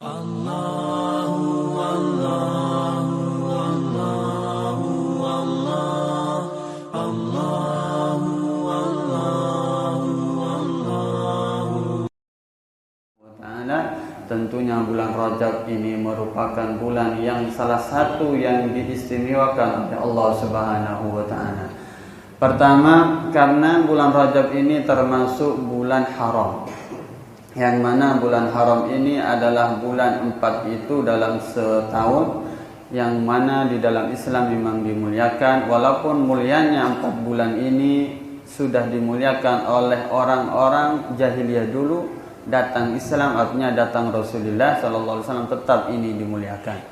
Allahu Allahu Allahu Allah Allahu Allahu Allahu Ta'ala. Tentunya bulan Rajab ini merupakan bulan yang salah satu yang diistimewakan oleh Allah Subhanahu wa Ta'ala. Pertama, karena bulan Rajab ini termasuk bulan haram, yang mana bulan haram ini adalah bulan 4 itu dalam setahun, yang mana di dalam Islam memang dimuliakan. Walaupun mulianya 4 bulan ini sudah dimuliakan oleh orang-orang jahiliyah dulu, datang Islam artinya datang Rasulullah sallallahu alaihi wasallam, tetap ini dimuliakan.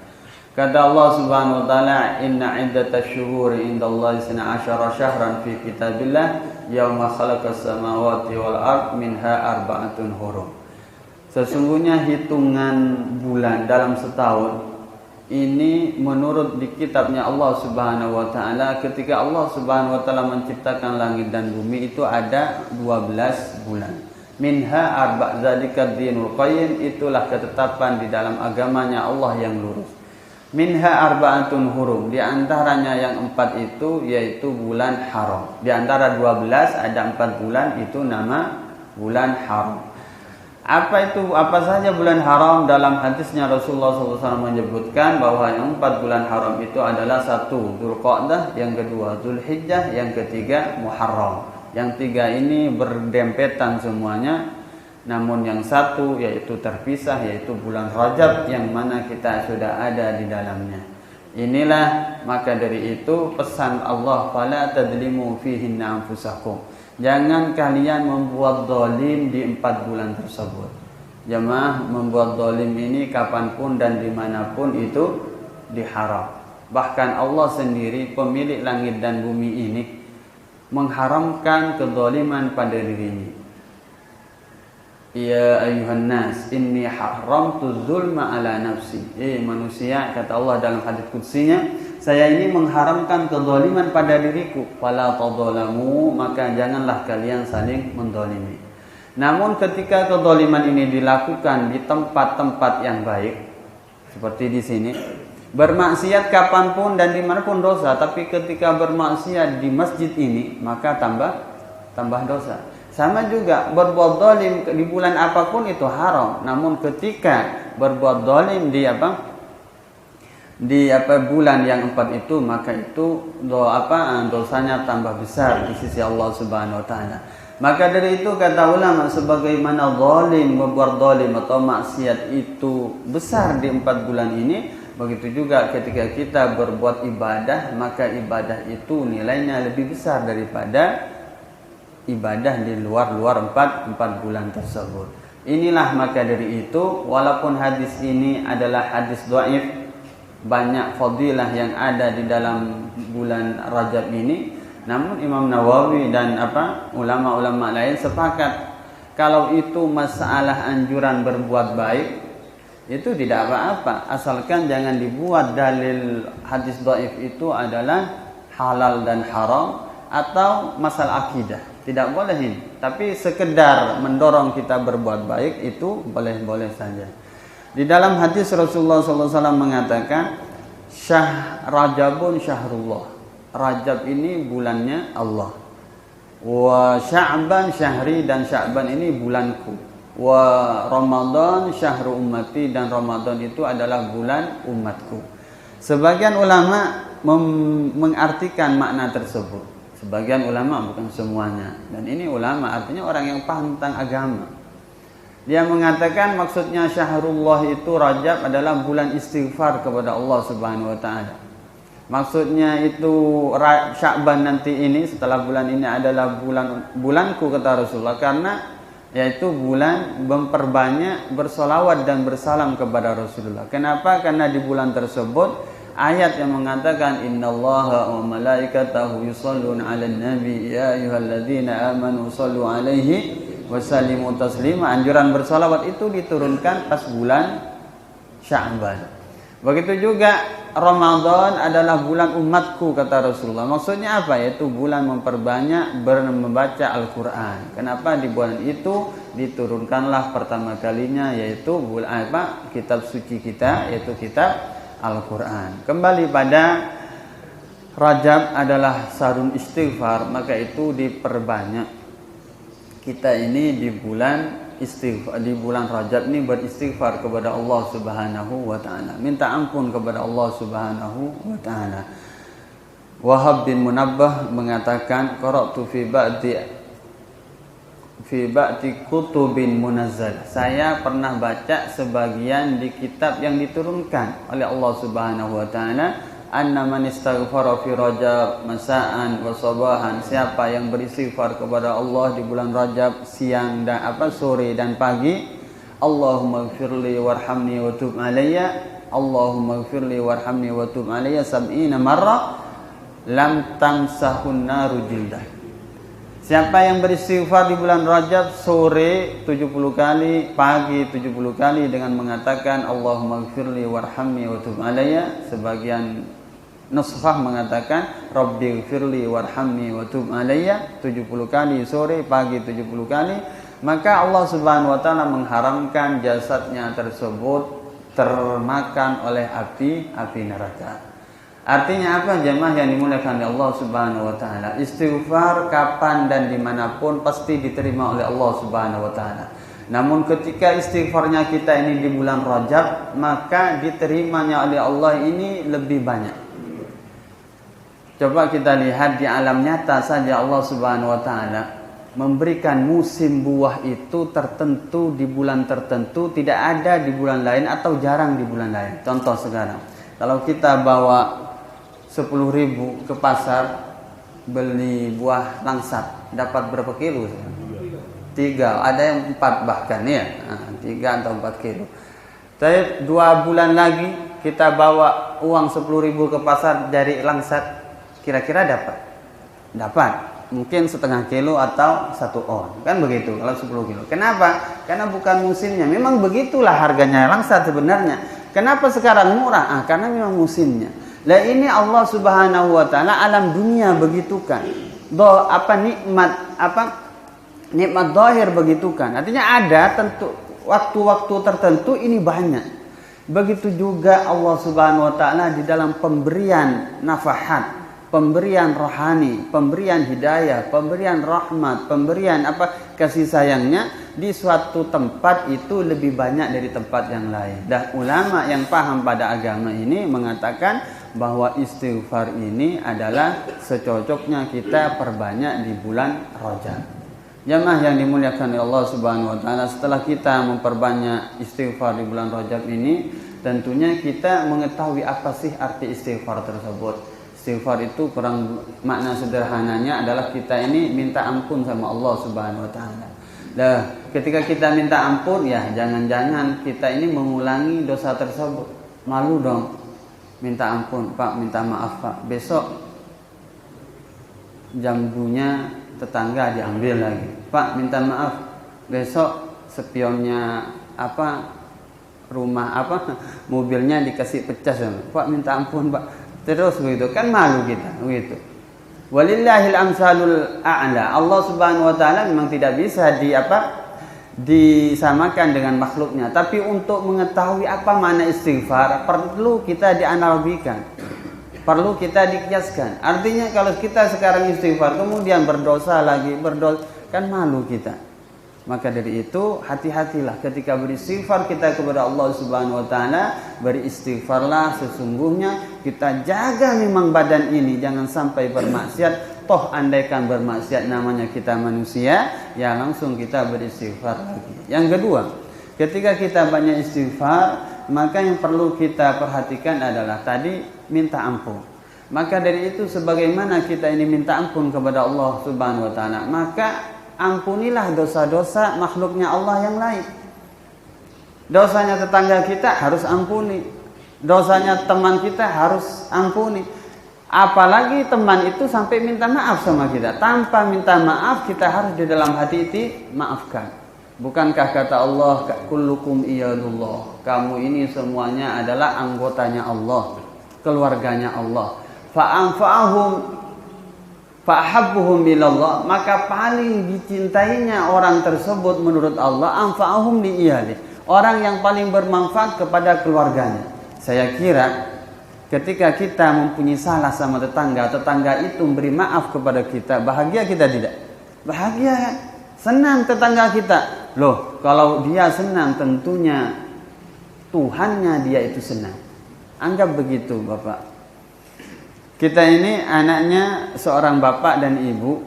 Kata Allah Subhanahu wa taala, inna iddatash syuhuri indallahi 12 syahran fi kitabillah yauma khalaqas samawati wal ard minha arba'atun hurum. Sesungguhnya hitungan bulan dalam setahun ini menurut di kitabnya Allah Subhanahu wa taala, ketika Allah Subhanahu wa taala menciptakan langit dan bumi itu ada 12 bulan. Minha arba' zalika dinul qayyim, itulah ketetapan di dalam agamanya Allah yang lurus. Minha arba'atun hurum, di antaranya yang 4 itu yaitu bulan haram. Di antara 12 ada 4 bulan itu nama bulan haram. Apa saja bulan haram? Dalam hadisnya Rasulullah SAW menyebutkan bahwa yang 4 bulan haram itu adalah 1 Dzulqa'dah, yang kedua Dzulhijjah, yang ketiga Muharram. Yang 3 ini berdempetan semuanya, namun yang 1 yaitu terpisah, yaitu bulan Rajab yang mana kita sudah ada di dalamnya. Inilah maka dari itu pesan Allah, fala tadzlimu fihinna anfusakum. Jangan kalian membuat zalim di 4 bulan tersebut. Jemaah, membuat zalim ini kapanpun dan dimanapun itu diharam. Bahkan Allah sendiri pemilik langit dan bumi ini mengharamkan kezaliman pada dirinya. Ya ayuhan nas, inni haramtu zulma ala nafsi. Manusia, kata Allah dalam hadits qudsinya, saya ini mengharamkan kezaliman pada diriku. Fala tadzalamu, maka janganlah kalian saling menzalimi. Namun ketika kezaliman ini dilakukan di tempat-tempat yang baik, seperti di sini, bermaksiat kapanpun dan dimanapun dosa, tapi ketika bermaksiat di masjid ini maka tambah dosa. Sama juga berbuat zalim di bulan apapun itu haram, namun ketika berbuat zalim di bulan yang 4 itu, maka itu dosanya tambah besar di sisi Allah Subhanahu wa taala. Maka dari itu kata ulama, sebagaimana zalim, berbuat zalim atau maksiat itu besar di 4 bulan ini, begitu juga ketika kita berbuat ibadah, maka ibadah itu nilainya lebih besar daripada ibadah di luar 4 bulan tersebut. Inilah maka dari itu, walaupun hadis ini adalah hadis dhaif, banyak fadilah yang ada di dalam bulan Rajab ini, namun Imam Nawawi dan ulama-ulama lain sepakat kalau itu masalah anjuran berbuat baik, itu tidak apa-apa, asalkan jangan dibuat dalil hadis dhaif itu adalah halal dan haram atau masalah akidah. Tidak boleh ini, tapi sekedar mendorong kita berbuat baik itu boleh-boleh saja. Di dalam hadis Rasulullah SAW mengatakan, Rajabun syahrullah, Rajab ini bulannya Allah, wa Sya'ban syahri, dan Sya'ban ini bulanku, wa Ramadan syahru ummati, dan Ramadan itu adalah bulan umatku. Sebagian ulama mengartikan makna tersebut, sebagian ulama, bukan semuanya. Dan ini ulama artinya orang yang paham tentang agama. Dia mengatakan maksudnya syahrullah itu Rajab adalah bulan istighfar kepada Allah Subhanahu wa taala. Maksudnya itu Sya'ban nanti ini, setelah bulan ini adalah bulanku kata Rasulullah, karena yaitu bulan memperbanyak bersolawat dan bersalam kepada Rasulullah. Kenapa? Karena di bulan tersebut ayat yang mengatakan innallaha wa malaikatahu yusholluna 'alan nabi ya ayyuhalladzina amanu shollu 'alaihi wa sallimu taslima. Anjuran bersolawat itu diturunkan pas bulan Sya'ban. Begitu juga Ramadan adalah bulan umatku kata Rasulullah. Maksudnya apa? Yaitu bulan memperbanyak membaca Al-Quran. Kenapa di bulan itu diturunkanlah pertama kalinya yaitu kitab suci kita, yaitu kitab Al-Quran. Kembali pada Rajab adalah sarun istighfar, maka itu diperbanyak. Kita ini di bulan istighfar, di bulan Rajab ini beristighfar kepada Allah Subhanahu wa taala, minta ampun kepada Allah Subhanahu wa taala. Wahab bin Munabbah mengatakan, qara'tu fi ba'di kutubin munazzal. Saya pernah baca sebagian di kitab yang diturunkan oleh Allah Subhanahu wa taala, anna man istaghfara fi Rajab masa'an wa sabahan. Siapa yang beristighfar kepada Allah di bulan Rajab siang dan sore dan pagi, Allahumma ighfirli warhamni wa tub alayya, Allahumma ighfirli warhamni wa tub alayya sab'ina marrah, lam tamsahun naru jildah. Siapa yang beristighfar di bulan Rajab sore 70 kali, pagi 70 kali dengan mengatakan Allahumma ighfirli warhamni wa tub alayya, sebagian nuskhah mengatakan Rabbi ighfirli warhamni wa tub alayya, 70 kali sore, pagi 70 kali, maka Allah Subhanahu wa taala mengharamkan jasadnya tersebut termakan oleh api neraka. Artinya apa jemaah yang dimuliakan oleh Allah Subhanahu wa taala? Istighfar kapan dan dimanapun pasti diterima oleh Allah Subhanahu wa taala. Namun ketika istighfarnya kita ini di bulan Rajab, maka diterimanya oleh Allah ini lebih banyak. Coba kita lihat di alam nyata saja, Allah Subhanahu wa taala memberikan musim buah itu tertentu di bulan tertentu, tidak ada di bulan lain atau jarang di bulan lain. Contoh sekarang, kalau kita bawa 10.000 ke pasar beli buah langsat, dapat berapa kilo? 3, ada yang 4 bahkan ya, 3 atau 4 kilo. Tapi 2 bulan lagi kita bawa uang 10.000 ke pasar dari langsat, kira-kira dapat mungkin setengah kilo atau 1 on, kan begitu kalau 10 kilo. Kenapa? Karena bukan musimnya. Memang begitulah harganya langsat sebenarnya. Kenapa sekarang murah? Karena memang musimnya. Lah ini Allah Subhanahu wa taala alam dunia begitukan. Nikmat zahir begitukan. Artinya ada tentu waktu-waktu tertentu ini banyak. Begitu juga Allah Subhanahu wa taala di dalam pemberian nafahat, pemberian rohani, pemberian hidayah, pemberian rahmat, pemberian kasih sayangnya di suatu tempat itu lebih banyak dari tempat yang lain. Dan ulama yang paham pada agama ini mengatakan bahwa istighfar ini adalah secocoknya kita perbanyak di bulan Rajab. Jamaah yang dimuliakan oleh Allah Subhanahu wa taala, setelah kita memperbanyak istighfar di bulan Rajab ini, tentunya kita mengetahui apa sih arti istighfar tersebut. Istighfar itu kurang makna sederhananya adalah kita ini minta ampun sama Allah Subhanahu wa taala. Nah, ketika kita minta ampun, ya jangan-jangan kita ini mengulangi dosa tersebut. Malu dong. Minta ampun, Pak, minta maaf, Pak. Besok jambunya tetangga diambil lagi. Pak, minta maaf. Besok spionnya mobilnya dikasih pecah. Pak, minta ampun, Pak. Terus begitu, kan malu kita, begitu. Walillahil amsalul a'la. Allah Subhanahu wa taala memang tidak bisa disamakan dengan makhluknya, tapi untuk mengetahui apa makna istighfar perlu kita dianalogikan, perlu kita dikiaskan. Artinya kalau kita sekarang istighfar kemudian berdosa, kan malu kita. Maka dari itu hati-hatilah ketika beristighfar kita kepada Allah Subhanahu wa taala, beristighfarlah sesungguhnya kita jaga memang badan ini jangan sampai bermaksiat. Toh andaikan bermaksiat namanya kita manusia, ya langsung kita beristighfar lagi. Yang kedua, ketika kita banyak istighfar, maka yang perlu kita perhatikan adalah tadi minta ampun. Maka dari itu sebagaimana kita ini minta ampun kepada Allah Subhanahu wa taala, maka ampunilah dosa-dosa makhluknya Allah yang lain. Dosanya tetangga kita harus ampuni, dosanya teman kita harus ampuni. Apalagi teman itu sampai minta maaf sama kita. Tanpa minta maaf kita harus di dalam hati itu maafkan. Bukankah kata Allah, kullukum iyadullah, kamu ini semuanya adalah anggotanya Allah, keluarganya Allah. Fa'anfa'ahum Fa'habbuhum ilallah, maka paling dicintainya orang tersebut menurut Allah anfa'ahum li iyali, orang yang paling bermanfaat kepada keluarganya. Saya kira ketika kita mempunyai salah sama tetangga, tetangga itu beri maaf kepada kita, bahagia kita tidak? Bahagia kan? Senang tetangga kita. Loh, kalau dia senang tentunya Tuhannya dia itu senang. Anggap begitu Bapak. Kita ini anaknya seorang bapak dan ibu,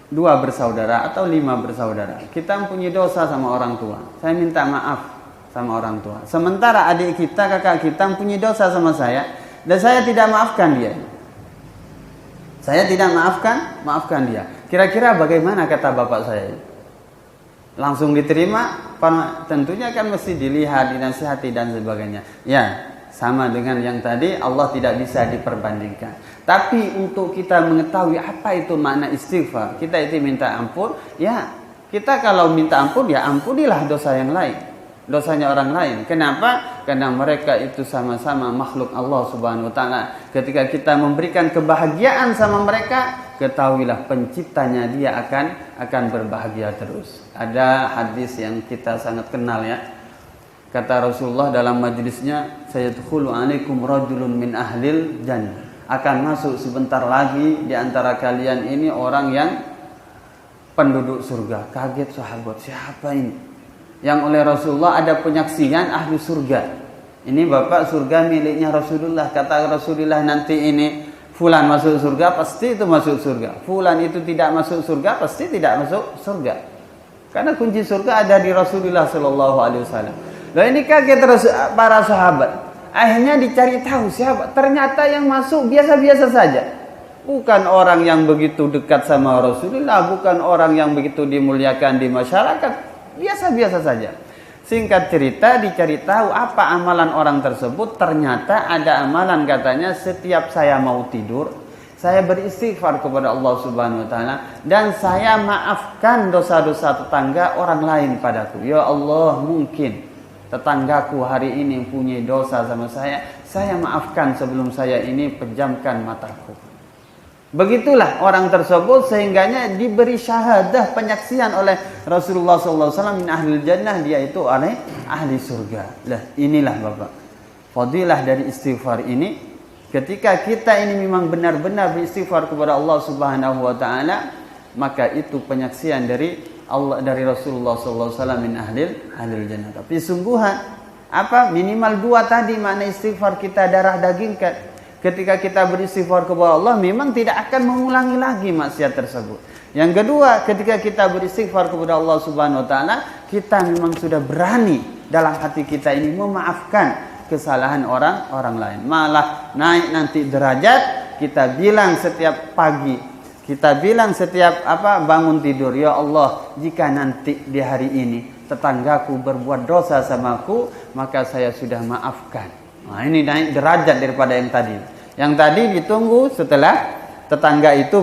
2 bersaudara atau 5 bersaudara. Kita mempunyai dosa sama orang tua. Saya minta maaf sama orang tua. Sementara adik kita, kakak kita mempunyai dosa sama saya, dan saya tidak maafkan dia. Saya tidak maafkan dia. Kira-kira bagaimana kata bapak saya? Langsung diterima? Tentunya kan mesti dilihat, dinasihati dan sebagainya. Ya, sama dengan yang tadi, Allah tidak bisa diperbandingkan. Tapi untuk kita mengetahui apa itu makna istighfar, kita itu minta ampun. Ya, kita kalau minta ampun, ya ampunilah dosa yang lain, dosanya orang lain. Kenapa? Karena mereka itu sama-sama makhluk Allah Subhanahu wa taala. Ketika kita memberikan kebahagiaan sama mereka, ketahuilah penciptanya dia akan berbahagia terus. Ada hadis yang kita sangat kenal ya. Kata Rasulullah dalam majlisnya, sayadkhulu alaikum rajulun min ahlil jannah. Akan masuk sebentar lagi di antara kalian ini orang yang penduduk surga. Kaget sahabat, siapa ini? Yang oleh Rasulullah ada penyaksian ahli surga. Ini bapak surga miliknya Rasulullah. Kata Rasulullah, nanti ini fulan masuk surga, pasti itu masuk surga. Fulan itu tidak masuk surga, pasti tidak masuk surga. Karena kunci surga ada di Rasulullah sallallahu alaihi wasallam. Loh, ini kaget para sahabat. Akhirnya dicari tahu siapa. Ternyata yang masuk biasa-biasa saja. Bukan orang yang begitu dekat sama Rasulullah, bukan orang yang begitu dimuliakan di masyarakat. Biasa-biasa saja. Singkat cerita, dicari tahu apa amalan orang tersebut. Ternyata ada amalan, katanya setiap saya mau tidur, saya beristighfar kepada Allah Subhanahu wa taala dan saya maafkan dosa-dosa tetangga orang lain padaku. Ya Allah, mungkin tetanggaku hari ini punya dosa sama saya maafkan sebelum saya ini pejamkan mataku. Begitulah orang tersebut, sehingganya diberi syahadah penyaksian oleh Rasulullah SAW min ahlil jannah, dia itu oleh ahli surga. Lah, inilah Bapak, fadilah dari istighfar ini. Ketika kita ini memang benar-benar beristighfar kepada Allah Subhanahu wa taala, maka itu penyaksian dari Allah, dari Rasulullah SAW min ahlil jannah. Tapi sungguhan apa minimal 2 tadi makna istighfar kita darah dagingkan. Ketika kita beristighfar kepada Allah, memang tidak akan mengulangi lagi maksiat tersebut. Yang kedua, ketika kita beristighfar kepada Allah Subhanahu wa taala, kita memang sudah berani dalam hati kita ini memaafkan kesalahan orang lain. Malah naik nanti derajat, kita bilang setiap pagi, kita bilang setiap bangun tidur, ya Allah, jika nanti di hari ini tetanggaku berbuat dosa samaku, maka saya sudah maafkan. Nah, ini naik derajat daripada yang tadi. Yang tadi ditunggu setelah tetangga itu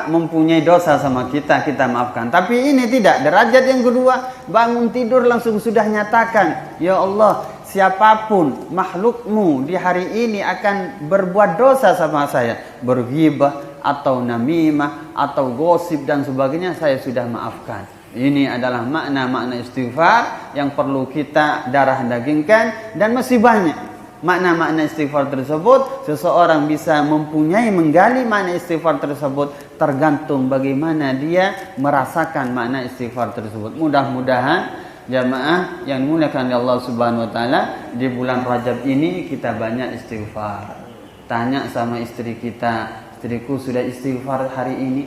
mempunyai dosa sama kita, kita maafkan. Tapi ini tidak, derajat yang kedua, bangun tidur langsung sudah nyatakan, ya Allah, siapapun makhlukmu di hari ini akan berbuat dosa sama saya, berghibah atau namimah atau gosip dan sebagainya, saya sudah maafkan. Ini adalah makna-makna istighfar yang perlu kita darah dagingkan, dan masih banyak makna-makna istighfar tersebut. Seseorang bisa mempunyai menggali makna istighfar tersebut tergantung bagaimana dia merasakan makna istighfar tersebut. Mudah-mudahan jamaah yang dimuliakan oleh Allah Subhanahu wa taala, di bulan Rajab ini kita banyak istighfar. Tanya sama istri kita, istriku sudah istighfar hari ini?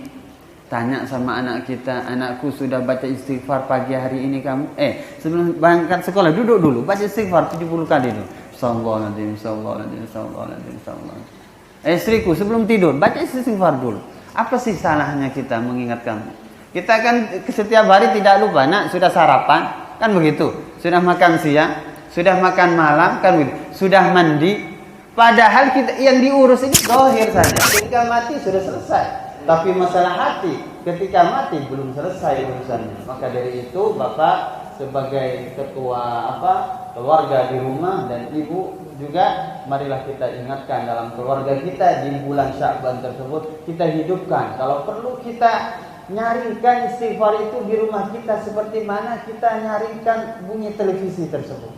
Tanya sama anak kita, anakku sudah baca istighfar pagi hari ini kamu? Sebelum berangkat sekolah duduk dulu baca istighfar 70 kali dulu. Sallallahu alaihi wasallam. Istriku sebelum tidur baca istighfar dulu. Apa sih salahnya kita mengingat kamu? Kita kan setiap hari tidak lupa, nak, sudah sarapan, kan begitu. Sudah makan siang, sudah makan malam, kan begitu. Sudah mandi. Padahal kita yang diurus ini zahir saja. Ketika mati sudah selesai. Tapi masalah hati, ketika mati belum selesai urusannya. Maka dari itu Bapak, sebagai ketua keluarga di rumah dan ibu juga, marilah kita ingatkan dalam keluarga kita di bulan Sya'ban tersebut kita hidupkan. Kalau perlu kita nyarikan istighfar itu di rumah kita, seperti mana kita nyarikan bunyi televisi tersebut.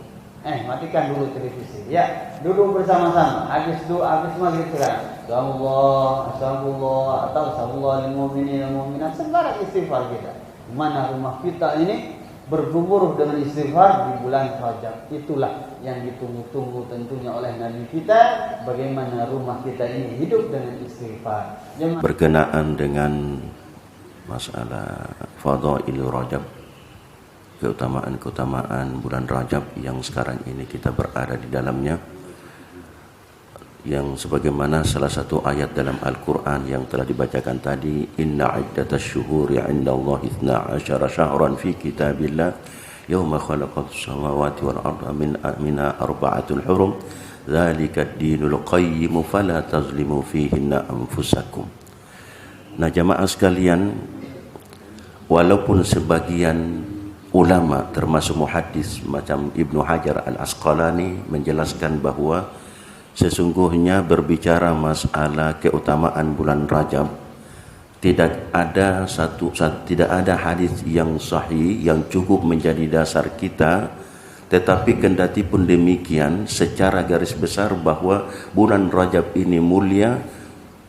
Matikan dulu televisi. Ya, duduk bersama-sama. Habis maghrib sekarang. Astagfirullah, atau astagfirullah lil mu'minin wal mu'minat. Sembarang istighfar kita. Mana rumah kita ini bergumuruh dengan istighfar di bulan Rajab. Itulah yang ditunggu-tunggu tentunya oleh Nabi kita, bagaimana rumah kita ini hidup dengan istighfar. Berkenaan dengan masalah fadailur Rajab, keutamaan bulan Rajab yang sekarang ini kita berada di dalamnya, yang sebagaimana salah satu ayat dalam Al-Quran yang telah dibacakan tadi, inna iddatas syuhuri indallahi 12 syahran fi kitabillah yawma khalaqas samawati wal arda minha arba'atul hurum dzalika ad-dinul qayyim fala tazlimu fihinna anfusakum. Nah, jamaah sekalian, walaupun sebagian ulama termasuk muhaddis macam Ibnu Hajar Al-Asqalani menjelaskan bahwa sesungguhnya berbicara masalah keutamaan bulan Rajab, tidak ada hadis yang sahih yang cukup menjadi dasar kita. Tetapi kendati pun demikian, secara garis besar bahwa bulan Rajab ini mulia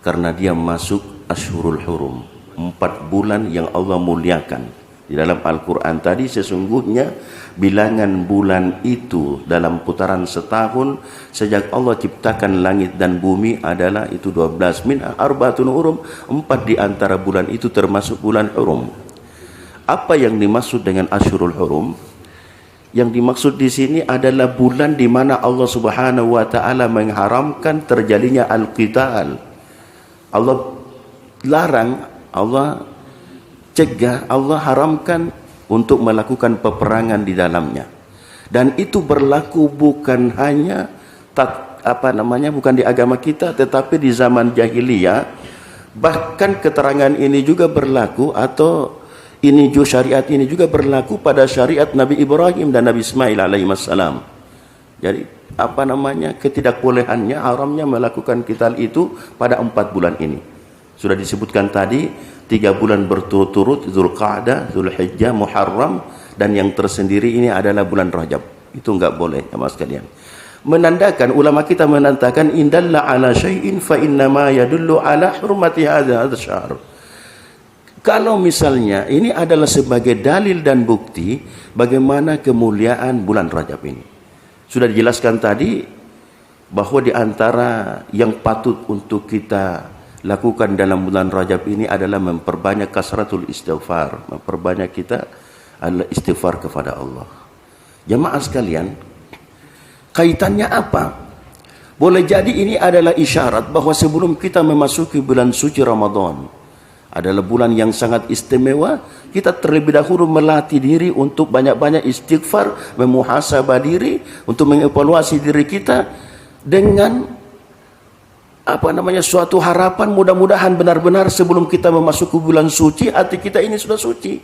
karena dia masuk Ashhurul Hurum, 4 bulan yang Allah muliakan. Di dalam Al-Quran tadi sesungguhnya bilangan bulan itu dalam putaran setahun sejak Allah ciptakan langit dan bumi adalah itu 12 min arba'atun hurum, 4 di antara bulan itu termasuk bulan hurum. Apa yang dimaksud dengan Ashhurul Hurum? Yang dimaksud di sini adalah bulan di mana Allah Subhanahu wa taala mengharamkan terjadinya al-qital. Allah larang, Allah cegah, Allah haramkan untuk melakukan peperangan di dalamnya. Dan itu berlaku bukan hanya bukan di agama kita, tetapi di zaman jahiliyah. Bahkan keterangan ini juga berlaku, atau syariat ini juga berlaku pada syariat Nabi Ibrahim dan Nabi Ismail alaihissalam. Jadi ketidakbolehannya, haramnya melakukan qital itu pada 4 bulan ini. Sudah disebutkan tadi 3 bulan berturut-turut, Dzulqa'dah, Dzulhijjah, Muharram, dan yang tersendiri ini adalah bulan Rajab. Itu enggak boleh, ya mas sekalian. Menandakan, ulama kita menandakan indalla ala syai'in fa innama yadullu ala hurmati hadzal syahr. Kalau misalnya ini adalah sebagai dalil dan bukti bagaimana kemuliaan bulan Rajab ini. Sudah dijelaskan tadi bahwa di antara yang patut untuk kita lakukan dalam bulan Rajab ini adalah memperbanyak kasratul istighfar, memperbanyak kita adalah istighfar kepada Allah. Jamaah sekalian, kaitannya apa? Boleh jadi ini adalah isyarat bahwa sebelum kita memasuki bulan suci Ramadan, adalah bulan yang sangat istimewa, kita terlebih dahulu melatih diri untuk banyak-banyak istighfar, memuhasabah diri, untuk mengevaluasi diri kita dengan suatu harapan, mudah-mudahan benar-benar sebelum kita memasuki bulan suci, hati kita ini sudah suci.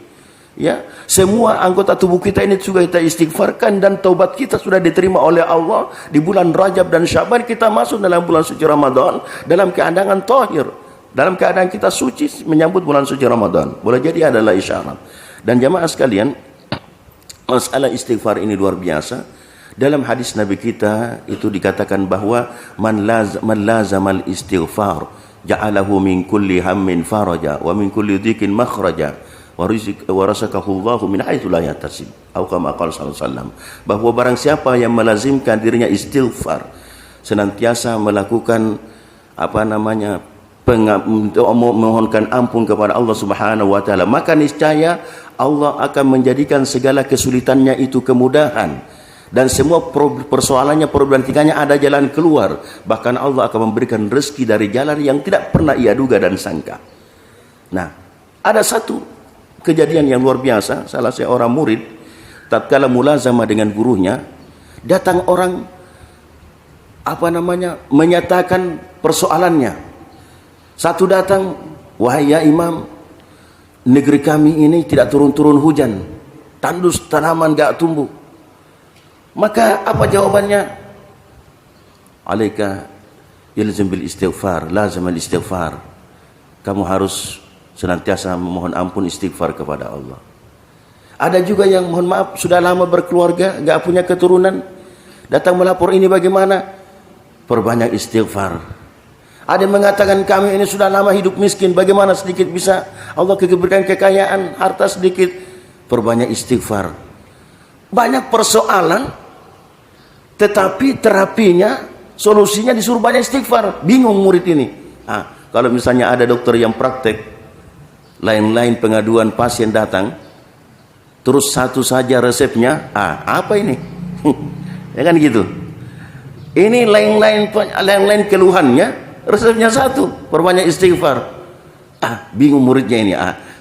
Ya, semua anggota tubuh kita ini juga kita istighfarkan, dan taubat kita sudah diterima oleh Allah. Di bulan Rajab dan Sya'ban kita masuk dalam bulan suci Ramadan dalam keadaan tahir, dalam keadaan kita suci menyambut bulan suci Ramadan. Boleh jadi adalah isyarat. Dan jamaah sekalian, masalah istighfar ini luar biasa. Dalam hadis Nabi kita itu dikatakan bahwa man lazamal istighfar ja'alahu min kulli hammin faraja wa min kulli dhikin makhraja wa razaqahu Allahu min haitsu la yahtasib. Atau kama qala sallallahu alaihi wasallam, bahwa barang siapa yang melazimkan dirinya istighfar, senantiasa melakukan memohonkan ampun kepada Allah Subhanahu wa taala, maka niscaya Allah akan menjadikan segala kesulitannya itu kemudahan. Dan semua persoalannya, problematikanya ada jalan keluar. Bahkan Allah akan memberikan rezeki dari jalan yang tidak pernah ia duga dan sangka. Nah, ada satu kejadian yang luar biasa. Salah seorang murid, tatkala mulazamah dengan gurunya, datang orang menyatakan persoalannya. Satu datang, wahai ya imam, negeri kami ini tidak turun-turun hujan. tandus tanaman gak tumbuh. Maka apa jawabannya? Alaika yalzam bil istighfar, lazim al istighfar. Kamu harus senantiasa memohon ampun, istighfar kepada Allah. Ada juga yang mohon maaf sudah lama berkeluarga, gak punya keturunan, datang melapor, ini bagaimana? Perbanyak istighfar. Ada yang mengatakan kami ini sudah lama hidup miskin, bagaimana sedikit bisa Allah berikan kekayaan, harta sedikit. Perbanyak istighfar. Banyak persoalan, tetapi terapinya, solusinya disuruh banyak istighfar. Bingung murid ini. Kalau misalnya ada dokter yang praktek, lain-lain pengaduan pasien datang, terus satu saja resepnya, apa ini? Ya kan gitu. Ini lain-lain keluhannya, resepnya satu, perbanyak istighfar. Bingung muridnya ini.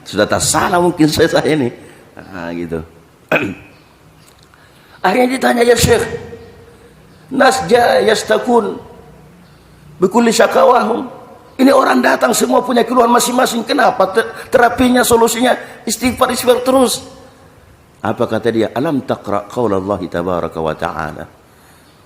Sudah tak salah mungkin saya ini. Gitu. Akhirnya ditanya, ya Syekh, nasja yastakun bikulli syakawahum. Ini orang datang semua punya keluhan masing-masing. Kenapa? Terapinya, solusinya istighfar terus. Apa kata dia? Alam taqra qaulallahi tabaraka wa ta'ala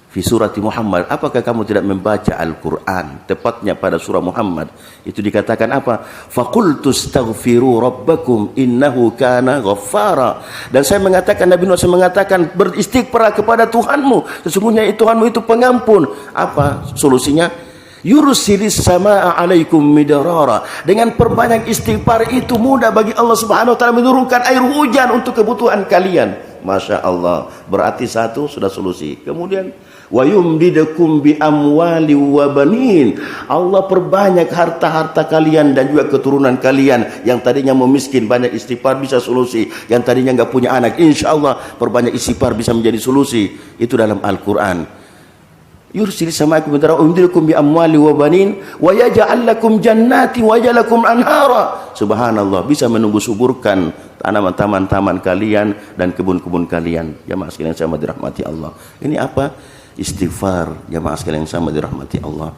fi surati Muhammad. Apakah kamu tidak membaca Al-Quran? Tepatnya pada surah Muhammad itu dikatakan apa? Faqultu astaghfiru rabbakum innahu kana ghaffara. Dan saya mengatakan, Nabi Nuh mengatakan, beristighfar kepada Tuhanmu, sesungguhnya Tuhanmu itu pengampun. Apa solusinya? Yursilis samaa alaikum midrara. Dengan perbanyak istighfar itu mudah bagi Allah Subhanahu wa taala menurunkan air hujan untuk kebutuhan kalian. Masya Allah. Berarti satu sudah solusi. Kemudian wa yumdidukum bi amwali wa banin. Allah perbanyak harta-harta kalian dan juga keturunan kalian. Yang tadinya memiskin, banyak istighfar bisa solusi. Yang tadinya enggak punya anak, insya Allah perbanyak istighfar bisa menjadi solusi. Itu dalam Al-Quran. Yursil samaakum bidarra umdidukum bi amwali wa banin wa yaj'al lakum jannati wa yaj'al lakum anhara. Subhanallah, bisa menumbuh suburkan tanaman-taman kalian dan kebun-kebun kalian. Jamaah sekalian sama dirahmati Allah. Ini apa? Istighfar. Jamaah sekalian sama dirahmati Allah.